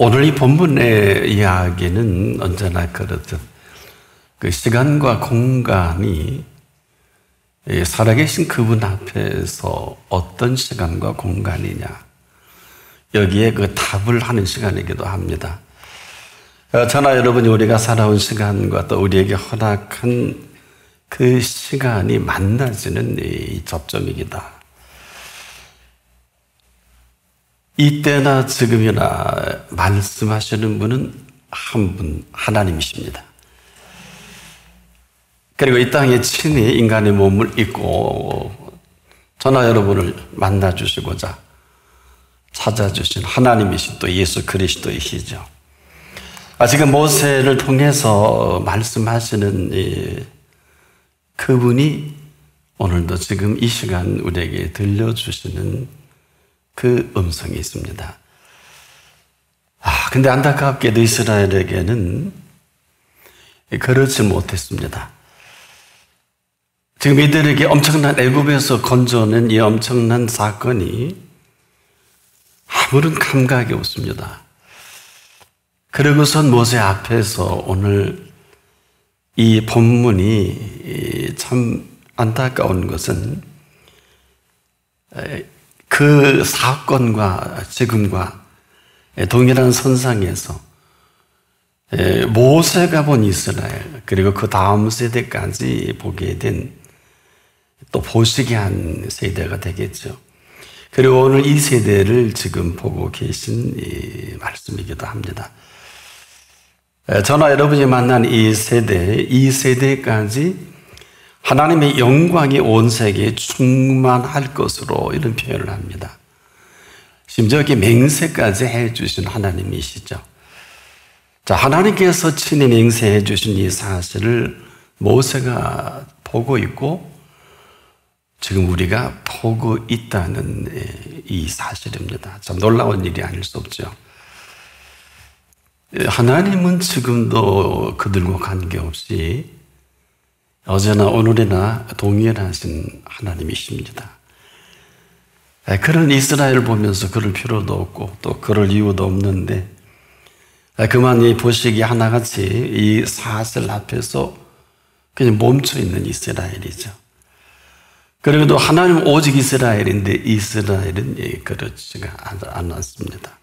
오늘 이 본문의 이야기는 언제나 그렇듯 그 시간과 공간이 살아계신 그분 앞에서 어떤 시간과 공간이냐, 여기에 그 답을 하는 시간이기도 합니다. 저나 여러분이 우리가 살아온 시간과 또 우리에게 허락한 그 시간이 만나지는 이 접점이기다. 이때나 지금이나 말씀하시는 분은 한 분, 하나님이십니다. 그리고 이 땅에 친히 인간의 몸을 입고 저나 여러분을 만나주시고자 찾아주신 하나님이신 또 예수 그리스도이시죠. 지금 모세를 통해서 말씀하시는 그분이 오늘도 지금 이 시간 우리에게 들려주시는 그 음성이 있습니다. 근데 안타깝게도 이스라엘에게는 그렇지 못했습니다. 지금 이들에게 엄청난 애굽에서 건져낸 이 엄청난 사건이 아무런 감각이 없습니다. 그러고선 모세 앞에서 오늘 이 본문이 참 안타까운 것은 그 사건과 지금과 동일한 선상에서 모세가 본 이스라엘, 그리고 그 다음 세대까지 보게 된 또 보시게 한 세대가 되겠죠. 그리고 오늘 이 세대를 지금 보고 계신 이 말씀이기도 합니다. 저나 여러분이 만난 이 세대까지 하나님의 영광이 온 세계에 충만할 것으로 이런 표현을 합니다. 심지어 이렇게 맹세까지 해주신 하나님이시죠. 자, 하나님께서 친히 맹세해 주신 이 사실을 모세가 보고 있고 지금 우리가 보고 있다는 이 사실입니다. 참 놀라운 일이 아닐 수 없죠. 하나님은 지금도 그들과 관계없이 어제나 오늘이나 동일하신 하나님이십니다. 그런 이스라엘을 보면서 그럴 필요도 없고 또 그럴 이유도 없는데 그만 이 보시기 하나같이 이 사슬 앞에서 그냥 멈춰있는 이스라엘이죠. 그리고 또 하나님은 오직 이스라엘인데 이스라엘은 그렇지가 않았습니다.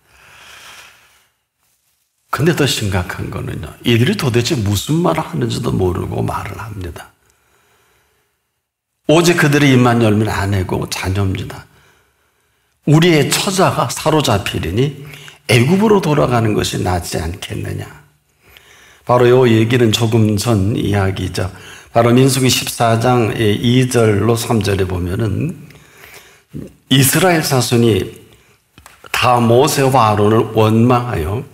근데 더 심각한 거는요, 이들이 도대체 무슨 말을 하는지도 모르고 말을 합니다. 오직 그들의 입만 열면 아내고 자녀입니다. 우리의 처자가 사로잡히리니 애굽으로 돌아가는 것이 낫지 않겠느냐. 바로 이 얘기는 조금 전 이야기죠. 바로 민수기 14장 2절로 3절에 보면은 이스라엘 자손이 다 모세와 아론을 원망하여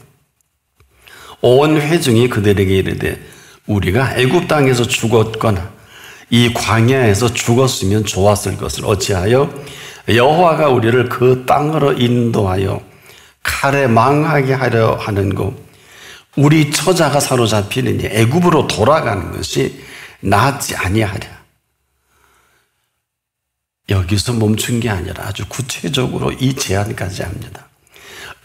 온 회중이 그들에게 이르되 우리가 애굽 땅에서 죽었거나 이 광야에서 죽었으면 좋았을 것을 어찌하여 여호와가 우리를 그 땅으로 인도하여 칼에 망하게 하려 하는고 우리 처자가 사로잡히느니 애굽으로 돌아가는 것이 낫지 아니하랴. 여기서 멈춘 게 아니라 아주 구체적으로 이 제안까지 합니다.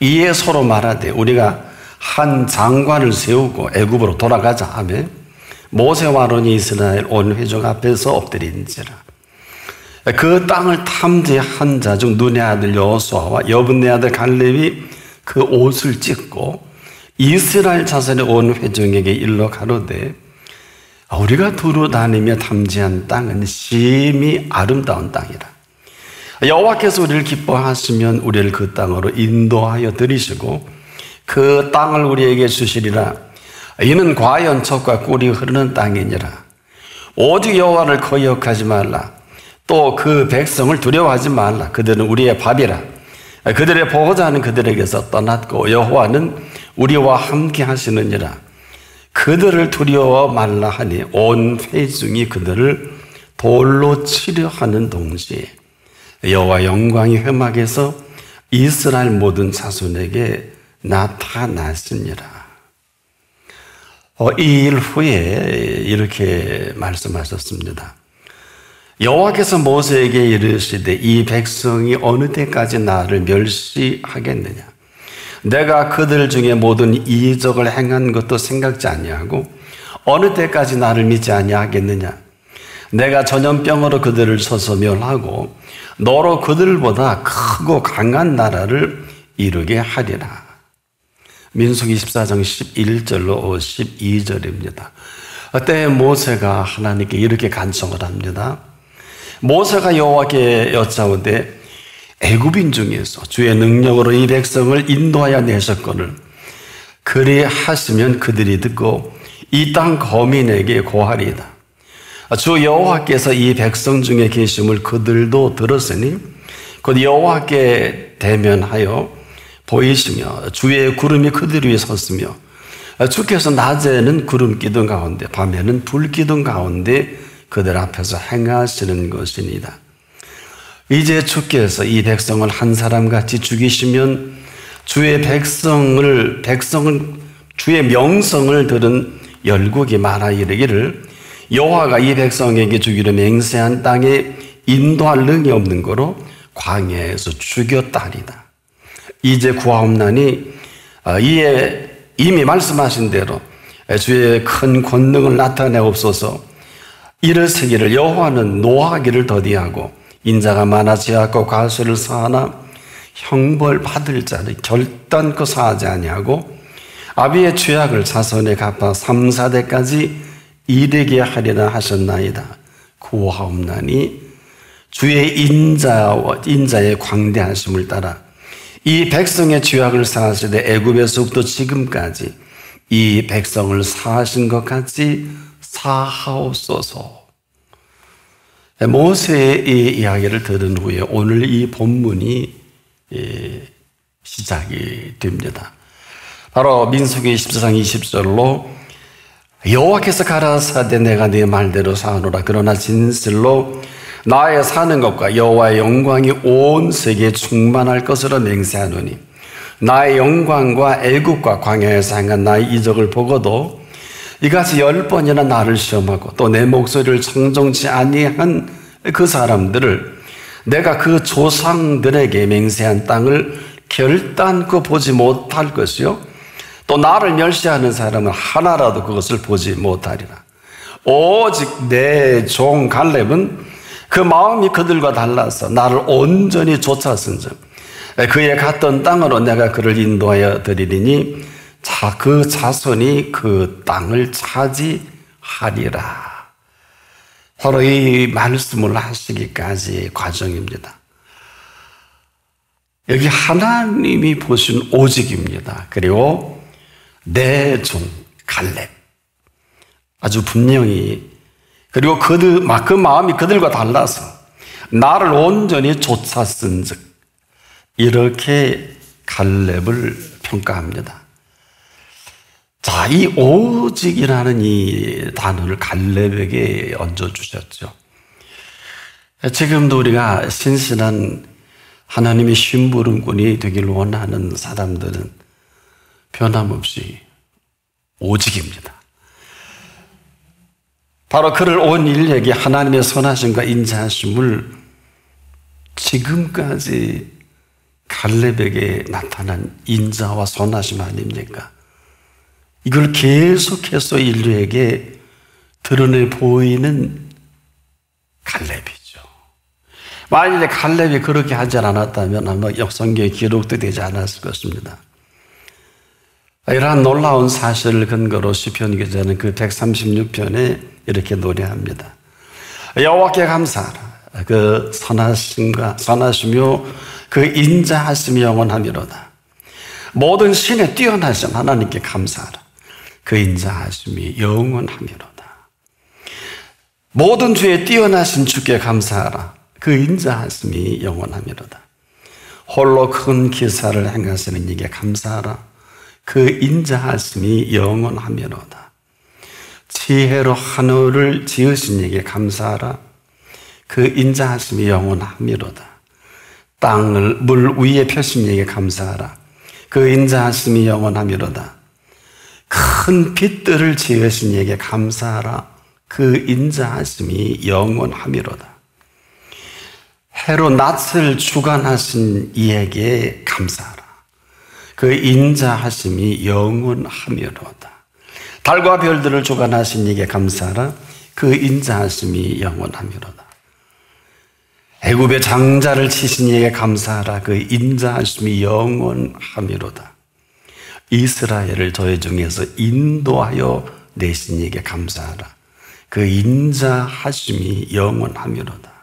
이에 서로 말하되 우리가 한 장관을 세우고 애굽으로 돌아가자 하며 모세와 아론이 이스라엘 온 회중 앞에서 엎드린지라. 그 땅을 탐지한 자 중 눈의 아들 여호수아와 여분네 아들 갈렙이 그 옷을 찢고 이스라엘 자손의 온 회중에게 일러 가로되 우리가 두루 다니며 탐지한 땅은 심히 아름다운 땅이라. 여호와께서 우리를 기뻐하시면 우리를 그 땅으로 인도하여 들이시고 그 땅을 우리에게 주시리라. 이는 과연 젖과 꿀이 흐르는 땅이니라. 오직 여호와를 거역하지 말라. 또 그 백성을 두려워하지 말라. 그들은 우리의 밥이라. 그들의 보호자는 그들에게서 떠났고 여호와는 우리와 함께 하시느니라. 그들을 두려워 말라 하니 온 회중이 그들을 돌로 치려 하는 동시에 여호와 영광이 회막에서 이스라엘 모든 자손에게 나타났으니라. 이 일 후에 이렇게 말씀하셨습니다. 여호와께서 모세에게 이르시되 이 백성이 어느 때까지 나를 멸시하겠느냐. 내가 그들 중에 모든 이적을 행한 것도 생각지 아니하고 어느 때까지 나를 믿지 아니하겠느냐. 내가 전염병으로 그들을 쳐서 멸하고 너로 그들보다 크고 강한 나라를 이루게 하리라. 민수기 14장 11절로 12절입니다. 그때 모세가 하나님께 이렇게 간청을 합니다. 모세가 여호와께 여짜오되 애굽인 중에서 주의 능력으로 이 백성을 인도하여 내셨거늘 그리하시면 그들이 듣고 이 땅 거민에게 고하리이다. 주 여호와께서 이 백성 중에 계심을 그들도 들었으니 곧 여호와께 대면하여 보이시며 주의 구름이 그들 위에 섰으며 주께서 낮에는 구름 기둥 가운데 밤에는 불 기둥 가운데 그들 앞에서 행하시는 것이니이다. 이제 주께서 이 백성을 한 사람같이 죽이시면 주의 주의 명성을 들은 열국이 말하 이르기를 여호와가 이 백성에게 주기로 맹세한 땅에 인도할 능이 없는 거로 광야에서 죽였다 하리다. 이제 구하옵나니 이에 이미 말씀하신 대로 주의 큰 권능을 나타내옵소서. 이르시기를 여호와는 노하기를 더디하고 인자가 많아지었고 과실을 사하나 형벌 받을 자를 결단코 사하지 아니하고 아비의 죄악을 자손에 갚아 3, 4대까지 이르게 하리라 하셨나이다. 구하옵나니 주의 인자의 광대하심을 따라 이 백성의 죄악을 사하시되 애굽에서부터 지금까지 이 백성을 사하신 것 같이 사하옵소서. 모세의 이 이야기를 들은 후에 오늘 이 본문이 시작이 됩니다. 바로 민수기 14장 20절로 여호와께서 가라사대 내가 네 말대로 사하노라. 그러나 진실로 나의 사는 것과 여호와의 영광이 온 세계에 충만할 것으로 맹세하노니 나의 영광과 애굽과 광야에서 행한 나의 이적을 보고도 이같이 10번이나 나를 시험하고 또 내 목소리를 청종치 아니한 그 사람들을 내가 그 조상들에게 맹세한 땅을 결단코 보지 못할 것이요 또 나를 멸시하는 사람은 하나라도 그것을 보지 못하리라. 오직 내 종 갈렙은 그 마음이 그들과 달라서 나를 온전히 쫓았은즉 그의 갔던 땅으로 내가 그를 인도하여 드리리니 그 자손이 그 땅을 차지하리라. 바로 이 말씀을 하시기까지의 과정입니다. 여기 하나님이 보신 오직입니다. 그리고 내 종 갈렙 아주 분명히 그리고 그 마음이 그들과 달라서 나를 온전히 쫓았은즉 이렇게 갈렙을 평가합니다. 자, 이 오직이라는 이 단어를 갈렙에게 얹어주셨죠. 지금도 우리가 신실한 하나님의 심부름꾼이 되길 원하는 사람들은 변함없이 오직입니다. 바로 그를 온 인력이 하나님의 선하심과 인자하심을 지금까지 갈렙에게 나타난 인자와 선하심 아닙니까? 이걸 계속해서 인류에게 드러내 보이는 갈렙이죠. 만약에 갈렙이 그렇게 하지 않았다면 아마 역성경에 기록도 되지 않았을 것입니다. 이러한 놀라운 사실을 근거로 시편 기자는 그 136편에 이렇게 노래합니다. 여호와께 감사하라. 그 선하시며 그 인자하심이 영원하미로다. 모든 신에 뛰어나신 하나님께 감사하라. 그 인자하심이 영원하미로다. 모든 주에 뛰어나신 주께 감사하라. 그 인자하심이 영원하미로다. 홀로 큰 기사를 행하시는 이게 감사하라. 그 인자하심이 영원하미로다. 지혜로 하늘을 지으신 이에게 감사하라. 그 인자하심이 영원하미로다. 땅을 물 위에 펴신 이에게 감사하라. 그 인자하심이 영원하미로다. 큰 빛들을 지으신 이에게 감사하라. 그 인자하심이 영원하미로다. 해로 낯을 주관하신 이에게 감사하라. 그 인자하심이 영원하미로다. 달과 별들을 주관하신 이에게 감사하라. 그 인자하심이 영원하미로다. 애굽의 장자를 치신 이에게 감사하라. 그 인자하심이 영원하미로다. 이스라엘을 저희 중에서 인도하여 내신 이에게 감사하라. 그 인자하심이 영원하미로다.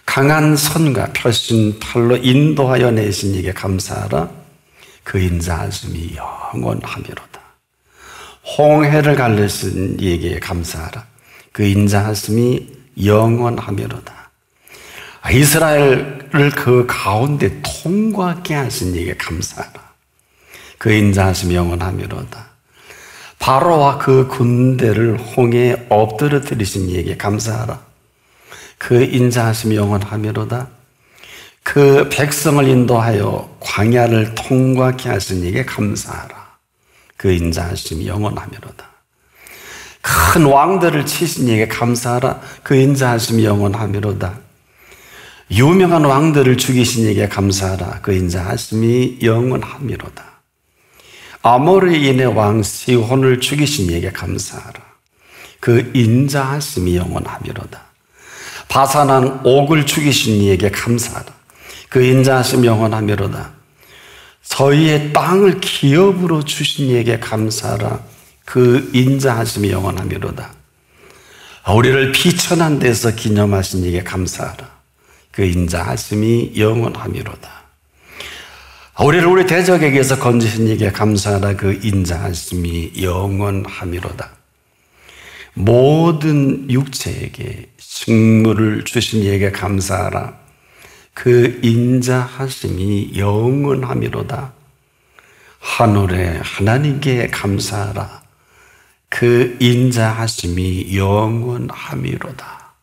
강한 손과 펴신 팔로 인도하여 내신 이에게 감사하라. 그 인자하심이 영원하미로다. 홍해를 갈르신 이에게 감사하라. 그 인자하심이 영원하미로다. 이스라엘을 그 가운데 통과하게 하신 이에게 감사하라. 그 인자하심이 영원하미로다. 바로와 그 군대를 홍해에 엎드러뜨리신 이에게 감사하라. 그 인자하심이 영원하미로다. 그 백성을 인도하여 광야를 통과하게 하신 이에게 감사하라. 그 인자하심이 영원하미로다. 큰 왕들을 치신 이에게 감사하라. 그 인자하심이 영원하미로다. 유명한 왕들을 죽이신 이에게 감사하라. 그 인자하심이 영원하미로다. 아모리인의 왕 시혼을 죽이신 이에게 감사하라. 그 인자하심이 영원하미로다. 바산한 옥을 죽이신 이에게 감사하라. 그 인자하심이 영원하미로다. 저희의 땅을 기업으로 주신 이에게 감사하라. 그 인자하심이 영원하미로다. 우리를 비천한 데서 기념하신 이에게 감사하라. 그 인자하심이 영원하미로다. 우리를 우리 대적에게서 건지신 이에게 감사하라. 그 인자하심이 영원하미로다. 모든 육체에게 식물을 주신 이에게 감사하라. 그 인자하심이 영원하미로다. 하늘의 하나님께 감사하라. 그 인자하심이 영원하미로다.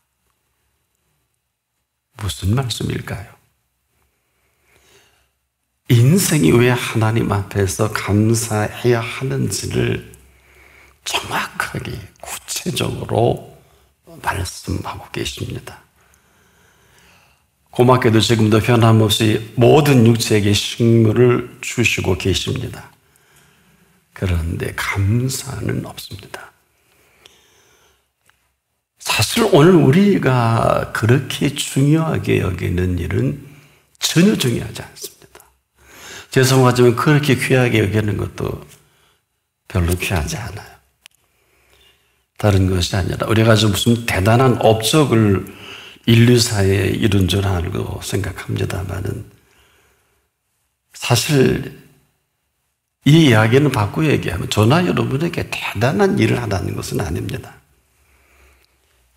무슨 말씀일까요? 인생이 왜 하나님 앞에서 감사해야 하는지를 정확하게 구체적으로 말씀하고 계십니다. 고맙게도 지금도 변함없이 모든 육체에게 식물을 주시고 계십니다. 그런데 감사는 없습니다. 사실 오늘 우리가 그렇게 중요하게 여기는 일은 전혀 중요하지 않습니다. 죄송하지만 그렇게 귀하게 여기는 것도 별로 귀하지 않아요. 다른 것이 아니라 우리가 무슨 대단한 업적을 인류사에 이룬 줄 알고 생각합니다만은 사실 이 이야기는 바꾸어 얘기하면 저나 여러분에게 대단한 일을 하다는 것은 아닙니다.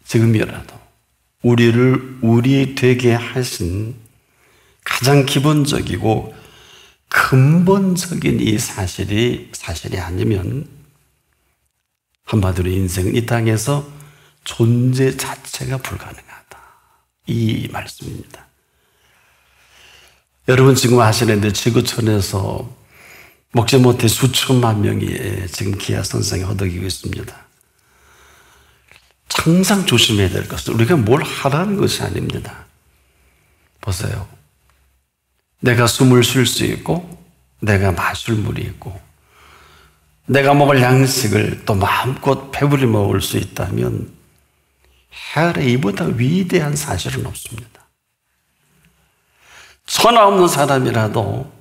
지금이라도 우리를 우리 되게 하신 가장 기본적이고 근본적인 이 사실이 아니면 한마디로 인생은 이 땅에서 존재 자체가 불가능하다. 이 말씀입니다. 여러분 지금 아시는데 지구촌에서 먹지 못해 수천만 명이 지금 기아선상에 허덕이고 있습니다. 항상 조심해야 될 것은 우리가 뭘 하라는 것이 아닙니다. 보세요. 내가 숨을 쉴 수 있고 내가 마실 물이 있고 내가 먹을 양식을 또 마음껏 배부리 먹을 수 있다면 해 아래 이보다 위대한 사실은 없습니다. 천하 없는 사람이라도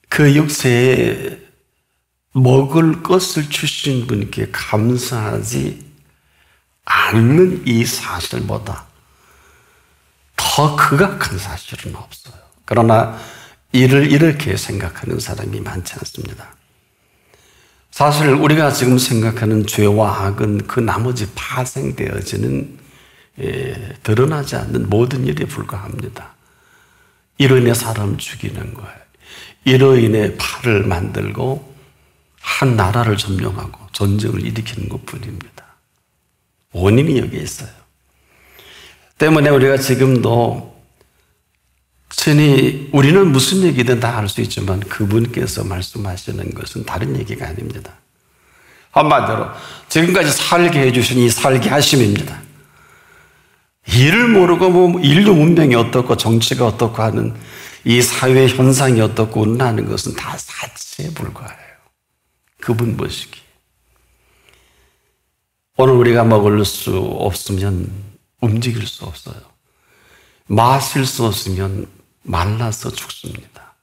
그 육체에 먹을 것을 주신 분께 감사하지 않는 이 사실보다 더 극악한 사실은 없어요. 그러나 이를 이렇게 생각하는 사람이 많지 않습니다. 사실 우리가 지금 생각하는 죄와 악은 그 나머지 파생되어지는 드러나지 않는 모든 일에 불과합니다. 이로 인해 사람 죽이는 거예요. 이로 인해 팔을 만들고 한 나라를 점령하고 전쟁을 일으키는 것뿐입니다. 원인이 여기에 있어요. 때문에 우리가 지금도 친히 우리는 무슨 얘기든 다 할 수 있지만 그분께서 말씀하시는 것은 다른 얘기가 아닙니다. 한마디로 지금까지 살게 해주신 이 살게 하심입니다. 일을 모르고 인류 문명이 어떻고 정치가 어떻고 하는 이 사회 현상이 어떻고 하는 것은 다 사치에 불과해요. 그분 보시기. 오늘 우리가 먹을 수 없으면 움직일 수 없어요. 마실 수 없으면 말라서 죽습니다.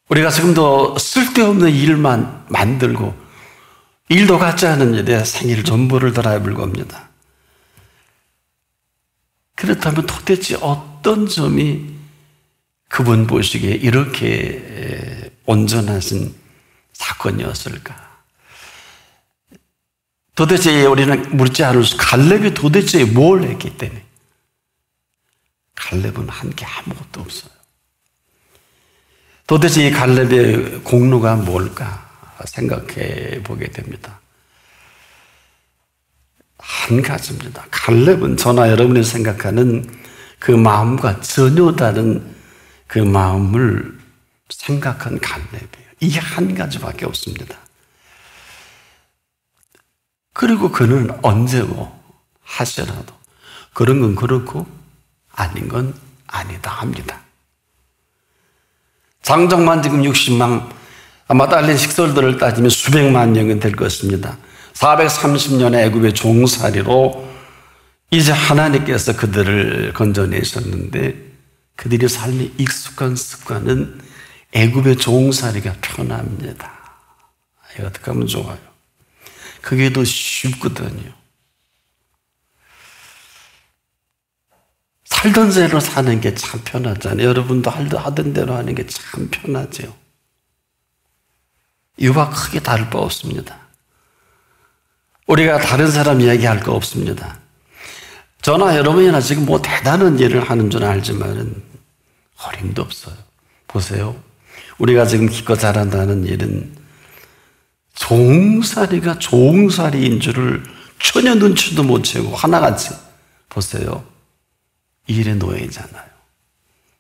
우리가 지금도 쓸데없는 일만 만들고 일도 같지 않은 일에 생일 전부를 달아야 불겁니다. 그렇다면 도대체 어떤 점이 그분 보시기에 이렇게 온전하신 사건이었을까? 도대체 우리는 묻지 않을 수, 갈렙이 도대체 뭘 했기 때문에? 갈렙은 한 게 아무것도 없어요. 도대체 이 갈렙의 공로가 뭘까 생각해 보게 됩니다. 한 가지입니다. 갈렙은 저나 여러분이 생각하는 그 마음과 전혀 다른 그 마음을 생각한 갈렙이에요. 이게 한 가지밖에 없습니다. 그리고 그는 언제고 하시라도 그런 건 그렇고 아닌 건 아니다 합니다. 장정만 지금 60만, 아마 딸린 식솔들을 따지면 수백만 명은 될 것입니다. 430년의 애굽의 종살이로 이제 하나님께서 그들을 건져내셨는데 그들의 삶에 익숙한 습관은 애굽의 종살이가 편합니다. 어떻게 하면 좋아요? 그게 더 쉽거든요. 살던 대로 사는 게 참 편하잖아요. 여러분도 하던 대로 하는 게 참 편하죠. 이와 크게 다를 바 없습니다. 우리가 다른 사람 이야기할 거 없습니다. 저나 여러분이나 지금 뭐 대단한 일을 하는 줄 알지만은 어림도 없어요. 보세요. 우리가 지금 기껏 잘한다는 일은 종살이가 종살이인 줄을 전혀 눈치도 못 채고 하나같이 보세요. 일의 노예잖아요.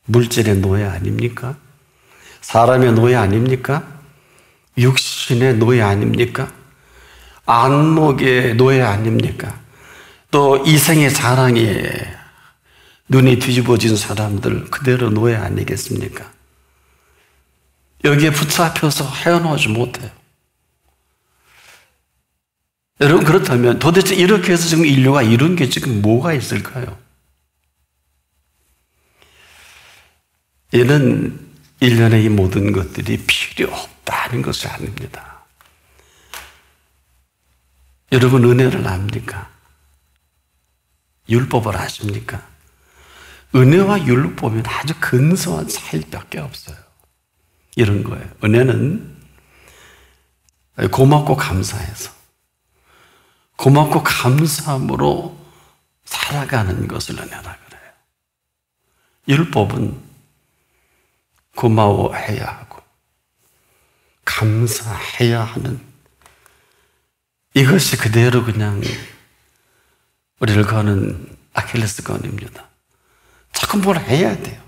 물질의 노예 아닙니까? 사람의 노예 아닙니까? 육신의 노예 아닙니까? 안목의 노예 아닙니까? 또 이생의 자랑에 눈이 뒤집어진 사람들 그대로 노예 아니겠습니까? 여기에 붙잡혀서 헤어나오지 못해요. 여러분, 그렇다면 도대체 이렇게 해서 지금 인류가 이룬 게 지금 뭐가 있을까요? 얘는 일련의 이 모든 것들이 필요 없다는 것을 아닙니다. 여러분, 은혜를 압니까? 율법을 아십니까? 은혜와 율법은 아주 근소한 차이밖에 없어요. 이런 거예요. 은혜는 고맙고 감사해서 고맙고 감사함으로 살아가는 것을 은혜라 그래요. 율법은 고마워해야 하고 감사해야 하는, 이것이 그대로 그냥 우리를 거는 아킬레스건입니다. 자꾸 뭘 해야 돼요.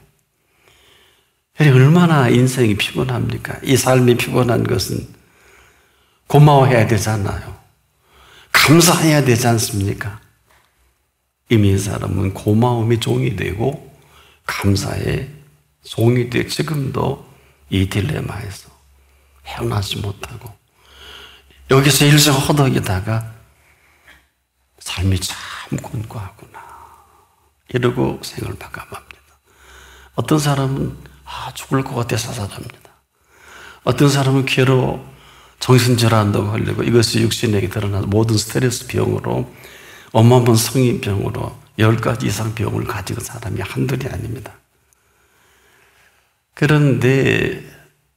얼마나 인생이 피곤합니까? 이 삶이 피곤한 것은 고마워해야 되잖아요. 감사해야 되지 않습니까? 이미 이 사람은 고마움이 종이 되고 감사에 종이 되고 지금도 이 딜레마에서 헤어나지 못하고 여기서 일생 허덕이다가 삶이 참 곤고하구나 이러고 생을 바꿔갑니다. 어떤 사람은 죽을 것 같아서 살아갑니다. 어떤 사람은 괴로워 정신질환도 걸리고 이것이 육신에게 드러나는 모든 스트레스 병으로 어마어마한 성인병으로 10가지 이상 병을 가지고 사람이 한둘이 아닙니다. 그런데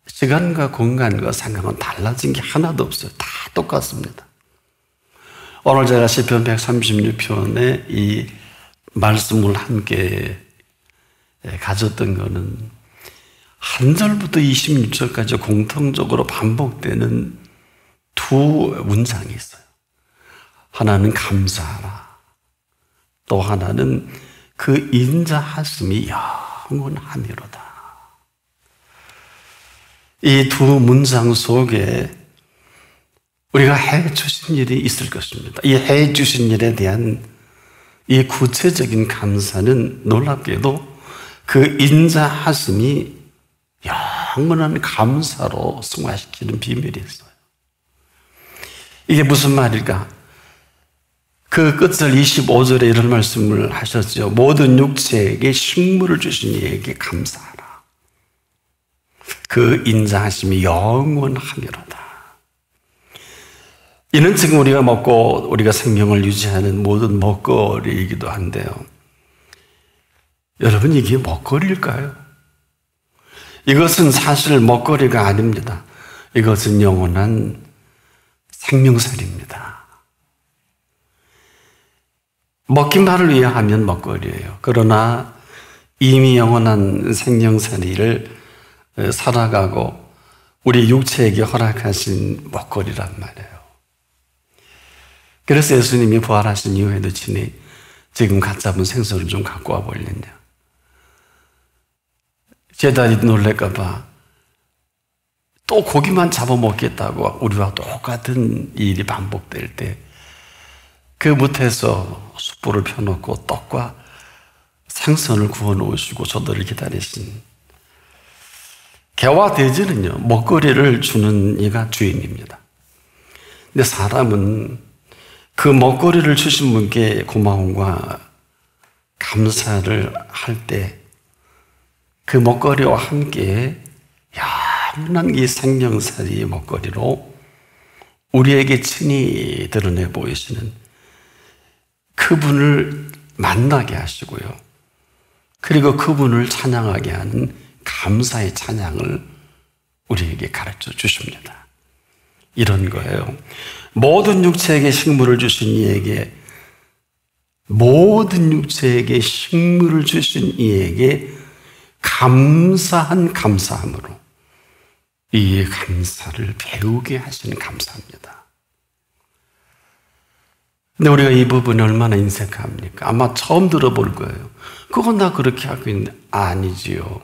시간과 공간과 상관은 달라진 게 하나도 없어요. 다 똑같습니다. 오늘 제가 시편 136편에 이 말씀을 함께 가졌던 것은 한 절부터 26절까지 공통적으로 반복되는 두 문장이 있어요. 하나는 감사하라. 또 하나는 그 인자하심이 영원하미로다. 이 두 문장 속에 우리가 해 주신 일이 있을 것입니다. 이 해 주신 일에 대한 이 구체적인 감사는 놀랍게도 그 인자하심이 영원한 감사로 승화시키는 비밀이 있어요. 이게 무슨 말일까? 그 끝을 25절에 이런 말씀을 하셨죠. 모든 육체에게 식물을 주신 이에게 감사하라. 그 인자하심이 영원하미로다. 이는 지금 우리가 먹고 우리가 생명을 유지하는 모든 먹거리이기도 한데요. 여러분, 이게 먹거리일까요? 이것은 사실 먹거리가 아닙니다. 이것은 영원한 생명살입니다. 먹기만을 위해 하면 먹거리예요. 그러나 이미 영원한 생명살이를 살아가고 우리 육체에게 허락하신 먹거리란 말이에요. 그래서 예수님이 부활하신 이후에도 친히 지금 갓 잡은 생선을 좀 갖고 와 볼랬냐. 제자들이 놀랄까 봐 또 고기만 잡아먹겠다고 우리와 똑같은 일이 반복될 때 그 못에서 숯불을 펴놓고 떡과 생선을 구워 놓으시고 저들을 기다리신 개와 돼지는요, 먹거리를 주는 이가 주인입니다. 근데 사람은 그 먹거리를 주신 분께 고마움과 감사를 할 때 그 먹거리와 함께 영원한 이 생명살이의 먹거리로 우리에게 친히 드러내 보이시는 그분을 만나게 하시고요. 그리고 그분을 찬양하게 하는 감사의 찬양을 우리에게 가르쳐 주십니다. 이런 거예요. 모든 육체에게 식물을 주신 이에게, 모든 육체에게 식물을 주신 이에게 감사한 감사함으로 이 감사를 배우게 하시는 감사입니다. 근데 우리가 이 부분이 얼마나 인색합니까? 아마 처음 들어볼 거예요. 그건 나 그렇게 하고 있는데. 아니지요.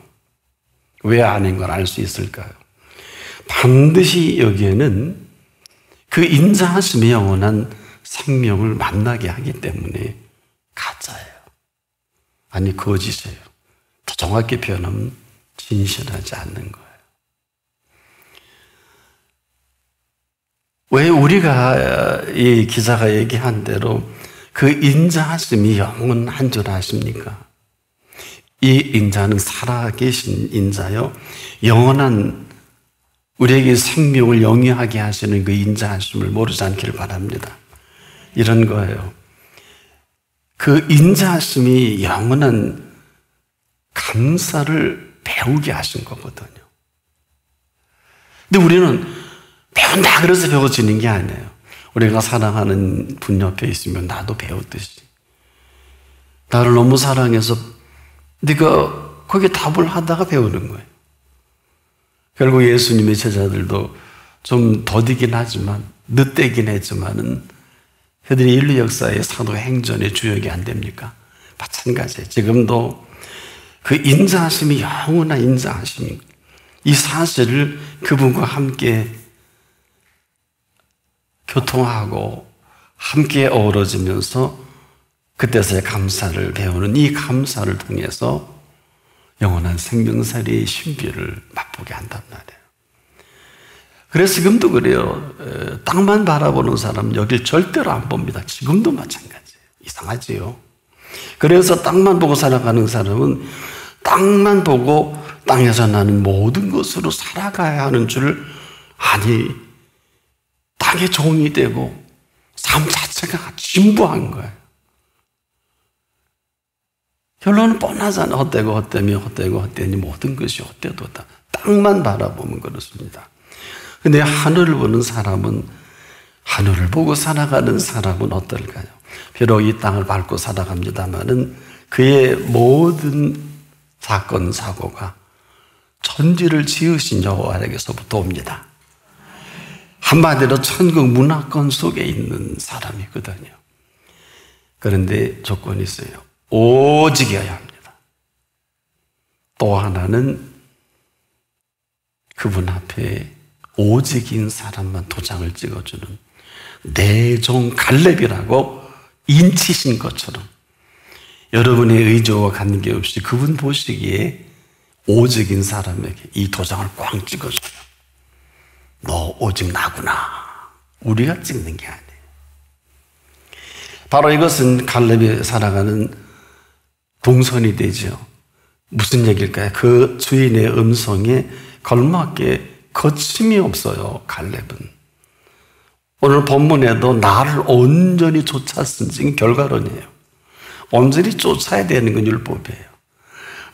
왜 아닌 걸 알 수 있을까요? 반드시 여기에는 그 인자하심의 영원한 생명을 만나게 하기 때문에 가짜예요. 아니, 거짓이에요. 더 정확히 표현하면 진실하지 않는 거예요. 왜 우리가 이 기자가 얘기한 대로 그 인자하심이 영원한 줄 아십니까? 이 인자는 살아계신 인자요, 영원한 우리에게 생명을 영위하게 하시는 그 인자하심을 모르지 않기를 바랍니다. 이런 거예요. 그 인자하심이 영원한 감사를 배우게 하신 거거든요. 근데 우리는 배운다 그래서 배워지는 게 아니에요. 우리가 사랑하는 분 옆에 있으면 나도 배웠듯이, 나를 너무 사랑해서 네가 거기에 답을 하다가 배우는 거예요. 결국 예수님의 제자들도 좀 더디긴 하지만, 늦대긴 했지만은 그들이 인류 역사의 사도행전의 주역이 안 됩니까? 마찬가지예요. 지금도 그 인자하심이 영원한 인자하심이, 이 사실을 그분과 함께 교통하고 함께 어우러지면서 그때서야 감사를 배우는 이 감사를 통해서 영원한 생명살이의 신비를 맛보게 한단 말이에요. 그래서 지금도 그래요. 땅만 바라보는 사람은 여길 절대로 안 봅니다. 지금도 마찬가지예요. 이상하지요. 그래서 땅만 보고 살아가는 사람은 땅만 보고 땅에서 나는 모든 것으로 살아가야 하는 줄 아니, 땅의 종이 되고 삶 자체가 진부한 거예요. 결론은 뻔하잖아. 헛되고 헛되며 헛되고 헛되니 모든 것이 헛되도다. 땅만 바라보면 그렇습니다. 근데 하늘을 보는 사람은, 하늘을 보고 살아가는 사람은 어떨까요? 비록 이 땅을 밟고 살아갑니다마는 그의 모든 사건 사고가 천지를 지으신 여호와에게서부터 옵니다. 한마디로 천국 문화권 속에 있는 사람이거든요. 그런데 조건이 있어요. 오직여야 합니다. 또 하나는 그분 앞에 오직인 사람만 도장을 찍어주는 내 종 갈렙이라고 인치신 것처럼 여러분의 의지와 관계없이 그분 보시기에 오직인 사람에게 이 도장을 꽝 찍어줘요. 너 오직 나구나. 우리가 찍는 게 아니에요. 바로 이것은 갈렙이 살아가는 동선이 되죠. 무슨 얘기일까요? 그 주인의 음성에 걸맞게 거침이 없어요. 갈렙은. 오늘 본문에도 나를 온전히 쫓았은 지금 결과론이에요. 온전히 쫓아야 되는 건 율법이에요.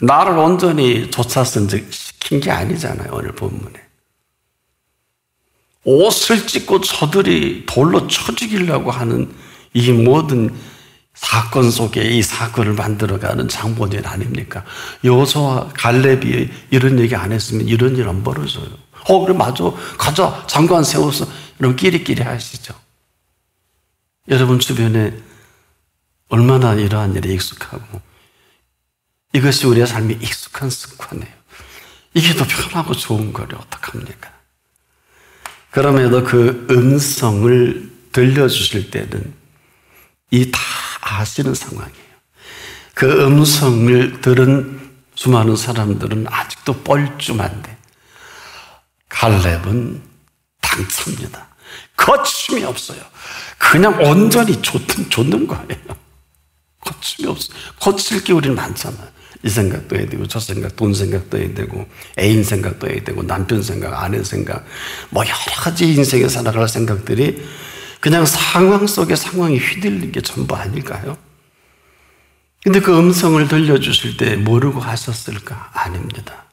나를 온전히 쫓았은 즉 시킨 게 아니잖아요. 오늘 본문에. 옷을 찢고 저들이 돌로 쳐 죽이려고 하는 이 모든 사건 속에 이 사건을 만들어가는 장본인 아닙니까? 여호수아와 갈렙이 이런 얘기 안 했으면 이런 일 안 벌어져요. 그래 맞아. 가자. 장관 세워서 이런 끼리끼리 하시죠. 여러분 주변에 얼마나 이러한 일에 익숙하고 이것이 우리의 삶에 익숙한 습관이에요. 이게 더 편하고 좋은 거를 어떡합니까? 그럼에도 그 음성을 들려주실 때는 이 다 아시는 상황이에요. 그 음성을 들은 수많은 사람들은 아직도 뻘쭘한데 갈렙은 당칩니다. 거침이 없어요. 그냥 온전히 쫓는 거예요. 거침이 없어요. 거칠 게 우리는 많잖아요. 이 생각도 해야 되고 저 생각, 돈 생각도 해야 되고 애인 생각도 해야 되고 남편 생각, 아내 생각 뭐 여러 가지 인생에 살아갈 생각들이 그냥 상황 속에 상황이 휘둘린 게 전부 아닐까요? 근데 그 음성을 들려주실 때 모르고 하셨을까? 아닙니다.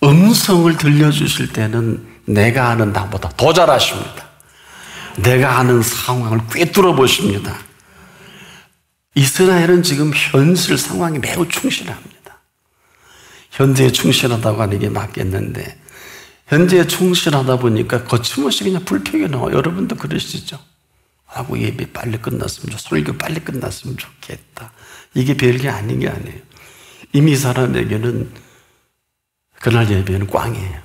음성을 들려주실 때는 내가 아는 나보다 더 잘하십니다. 내가 아는 상황을 꿰뚫어 보십니다. 이스라엘은 지금 현실 상황이 매우 충실합니다. 현재에 충실하다고 하는 게 맞겠는데 현재에 충실하다 보니까 거침없이 그냥 불평이 나와요. 여러분도 그러시죠? 하고 예배 빨리 끝났으면 설교 빨리 끝났으면 좋겠다. 이게 별게 아닌 게 아니에요. 이미 사람에게는 그날 예배는 꽝이에요.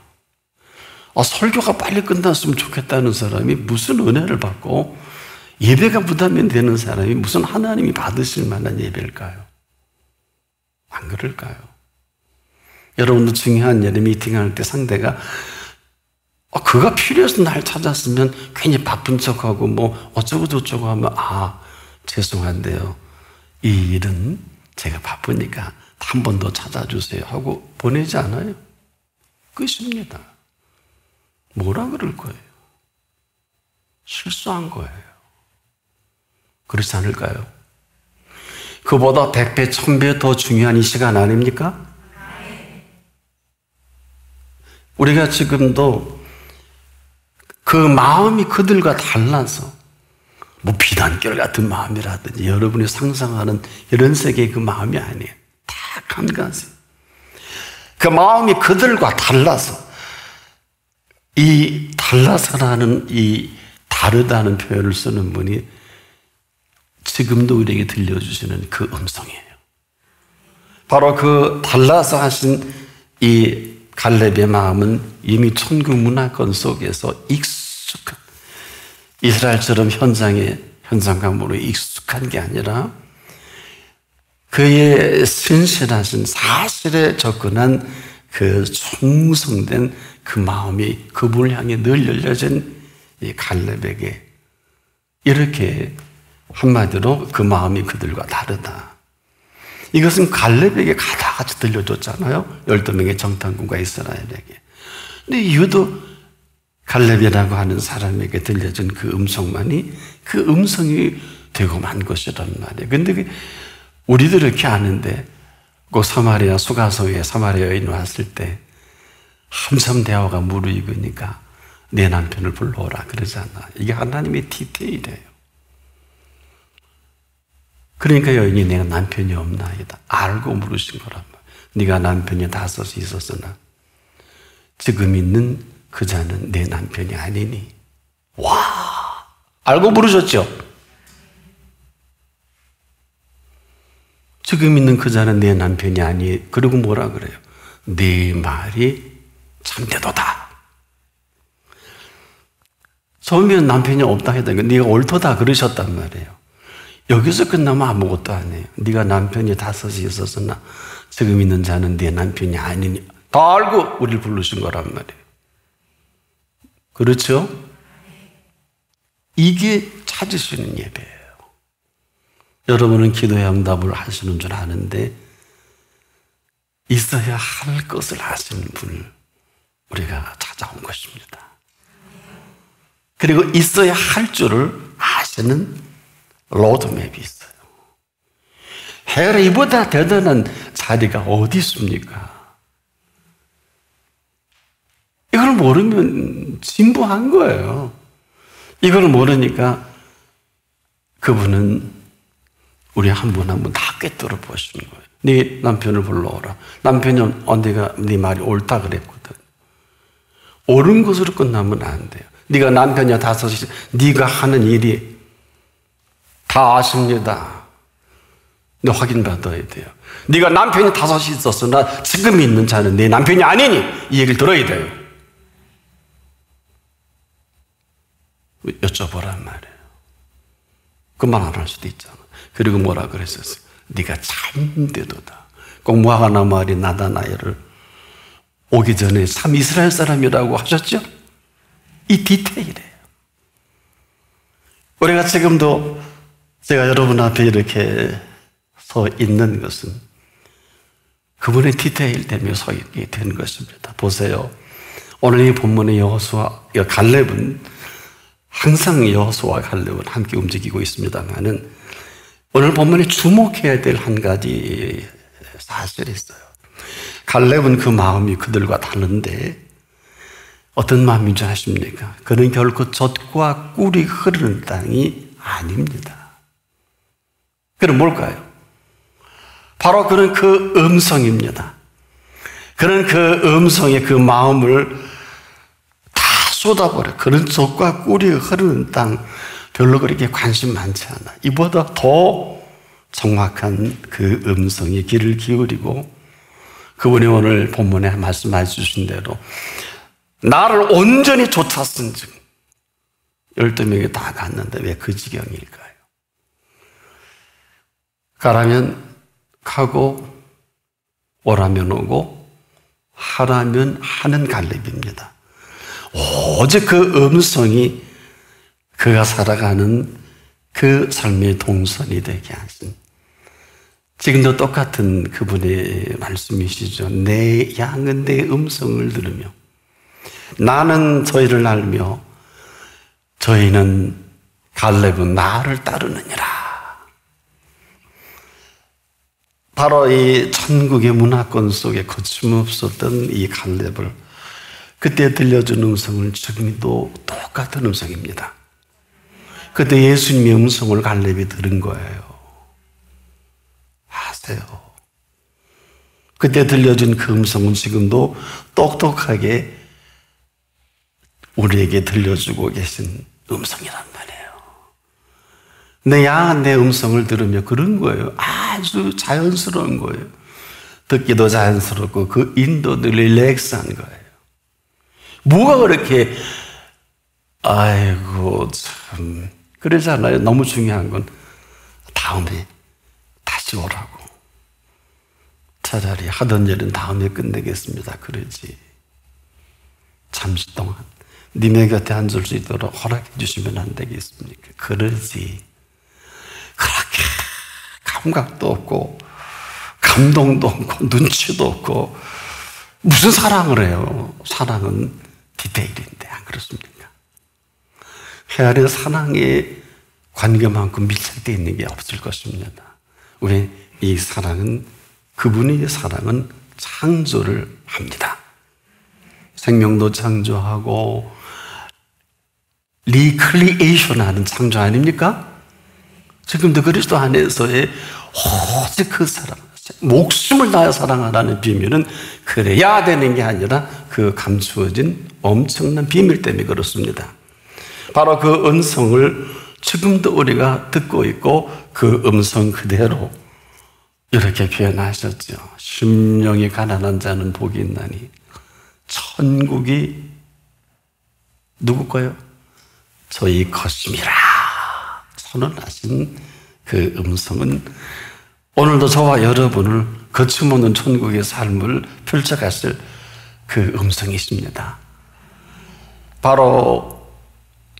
설교가 빨리 끝났으면 좋겠다는 사람이 무슨 은혜를 받고 예배가 부담이 되는 사람이 무슨 하나님이 받으실 만한 예배일까요? 안 그럴까요? 여러분도 중요한 일에 미팅할 때 상대가 그가 필요해서 날 찾았으면 괜히 바쁜 척하고 뭐 어쩌고 저쩌고 하면 죄송한데요. 이 일은 제가 바쁘니까 한 번 더 찾아주세요 하고 보내지 않아요? 끝입니다. 뭐라 그럴 거예요? 실수한 거예요. 그렇지 않을까요? 그보다 100배, 1000배 더 중요한 이 시간 아닙니까? 우리가 지금도 그 마음이 그들과 달라서 뭐 비단결 같은 마음이라든지 여러분이 상상하는 이런 세계의 그 마음이 아니에요. 다 감가세요. 그 마음이 그들과 달라서 이 달라서라는 이 다르다는 표현을 쓰는 분이 지금도 우리에게 들려주시는 그 음성이에요. 바로 그 달라서 하신 이 갈렙의 마음은 이미 천국 문화권 속에서 익숙한 이스라엘처럼 현장감으로 익숙한 게 아니라 그의 신실하신 사실에 접근한 그 충성된 그 마음이 그분을 향해 늘 열려진 이 갈렙에게 이렇게 한마디로 그 마음이 그들과 다르다. 이것은 갈렙에게 가다같이 들려줬잖아요. 12명의 정탐꾼과 이스라엘에게. 근데 이유도 갈렙이라고 하는 사람에게 들려준 그 음성만이 그 음성이 되고 만 것이란 말이에요. 근데 우리도 이렇게 아는데 그 사마리아 수가성에 사마리아 여인이 왔을 때 한참 대화가 무르익으니까 내 남편을 불러오라 그러잖아. 이게 하나님의 디테일이에요. 그러니까 여인이 내가 남편이 없나이다. 알고 물으신 거란 말이야. 네가 남편이 5이 있었으나 지금 있는 그 자는 내 남편이 아니니. 와, 알고 물으셨죠? 지금 있는 그 자는 내 남편이 아니. 그리고 뭐라 그래요? 네 말이 참되도다. 처음에는 남편이 없다 했다니까 네가 옳도다 그러셨단 말이에요. 여기서 끝나면 아무것도 아니에요. 네가 남편이 5이 있었으나 지금 있는 자는 네 남편이 아니니. 다 알고 우리를 부르신 거란 말이에요. 그렇죠? 이게 찾으시는 예배예요. 여러분은 기도의 응답을 하시는 줄 아는데 있어야 할 것을 아시는 분을 우리가 찾아온 것입니다. 그리고 있어야 할 줄을 아시는 로드맵이 있어요. 해라 이보다 대단한 자리가 어디 있습니까? 이걸 모르면 진부한 거예요. 이걸 모르니까 그분은 우리 한 분 한 분 다 꿰뚫어 보시는 거예요. 네 남편을 불러오라. 남편이 네가 네 말이 옳다 그랬거든. 옳은 것으로 끝나면 안 돼요. 네가 남편이 5이 네가 하는 일이 다 아십니다. 너 확인받아야 돼요. 네가 남편이 5이 있었으나 지금 있는 자는 네 남편이 아니니 이 얘기를 들어야 돼요. 여쭤보란 말이에요. 그 말 안 할 수도 있잖아. 그리고 뭐라 그랬었어요? 네가 참되도다. 꼭 무화과나 마을이 나다나엘을 오기 전에 참 이스라엘 사람이라고 하셨죠? 이 디테일이에요. 우리가 지금도 제가 여러분 앞에 이렇게 서 있는 것은 그분의 디테일 때문에 서 있게 된 것입니다. 보세요. 오늘 이 본문의 여호수아, 갈렙은 항상 여호수아와 갈렙은 함께 움직이고 있습니다만은 오늘 본문에 주목해야 될 한 가지 사실이 있어요. 갈렙은 그 마음이 그들과 다른데 어떤 마음인 줄 아십니까? 그는 결코 젖과 꿀이 흐르는 땅이 아닙니다. 그는 뭘까요? 바로 그는 그 음성입니다. 그는 그 음성의 그 마음을 다 쏟아버려. 그는 젖과 꿀이 흐르는 땅 별로 그렇게 관심 많지 않아. 이보다 더 정확한 그 음성에 귀를 기울이고 그분이 오늘 본문에 말씀해 주신 대로 나를 온전히 쫓았은 즉 12명이 다 갔는데 왜 그 지경일까요? 가라면 가고 오라면 오고 하라면 하는 갈렙입니다. 오직 그 음성이 그가 살아가는 그 삶의 동선이 되게 하신 지금도 똑같은 그분의 말씀이시죠. 내 양은 내 음성을 들으며 나는 저희를 알며 저희는 갈렙은 나를 따르느니라. 바로 이 천국의 문화권 속에 거침없었던 이 갈렙을 그때 들려준 음성을 지금도 똑같은 음성입니다. 그때 예수님의 음성을 갈렙이 들은 거예요. 아세요? 그때 들려준 그 음성은 지금도 똑똑하게 우리에게 들려주고 계신 음성이란 말이에요. 내 양은 내 음성을 들으며 그런 거예요. 아주 자연스러운 거예요. 듣기도 자연스럽고 그 인도도 릴렉스한 거예요. 뭐가 그렇게 아이고 참 그러잖아요. 너무 중요한 건 다음에 다시 오라고. 차라리 하던 일은 다음에 끝내겠습니다. 그러지. 잠시 동안 님의 곁에 앉을 수 있도록 허락해 주시면 안 되겠습니까? 그러지. 그렇게 감각도 없고 감동도 없고 눈치도 없고 무슨 사랑을 해요? 사랑은 디테일인데 안 그렇습니까? 헤아린 사랑의 관계만큼 밀착되어 있는 게 없을 것입니다. 왜? 이 사랑은 그분의 사랑은 창조를 합니다. 생명도 창조하고 리크리에이션 하는 창조 아닙니까? 지금도 그리스도 안에서의 오직 그 사랑, 목숨을 다해 사랑하라는 비밀은 그래야 되는 게 아니라 그 감추어진 엄청난 비밀 때문에 그렇습니다. 바로 그 음성을 지금도 우리가 듣고 있고 그 음성 그대로 이렇게 표현하셨죠. 심령이 가난한 자는 복이 있나니 천국이 누구 거요? 저희 것임이라 선언하신 그 음성은 오늘도 저와 여러분을 거침없는 천국의 삶을 펼쳐갔을 그 음성이십니다. 바로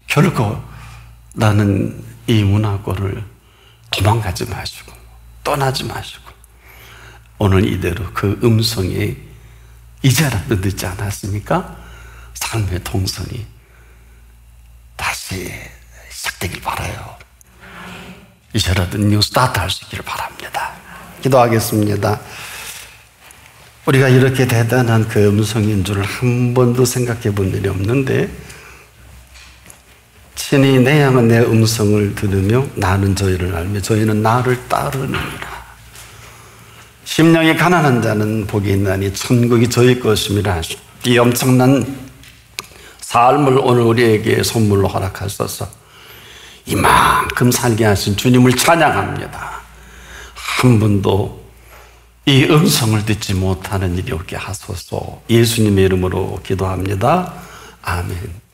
결코 나는 이 문화권을 도망가지 마시고 떠나지 마시고 오늘 이대로 그 음성에 이제라도 늦지 않았습니까? 삶의 동선이 다시 시작되길 바라요. 이제라도 뉴 스타트 할 수 있기를 바랍니다. 기도하겠습니다. 우리가 이렇게 대단한 그 음성인 줄 한 번도 생각해 본 일이 없는데 친히 내 양은 내 음성을 들으며 나는 저희를 알며 저희는 나를 따르느니라. 심령이 가난한 자는 복이 있나니 천국이 저희 것임이라. 이 엄청난 삶을 오늘 우리에게 선물로 허락하셔서 이만큼 살게 하신 주님을 찬양합니다. 한 번도 이 음성을 듣지 못하는 일이 없게 하소서. 예수님의 이름으로 기도합니다. 아멘.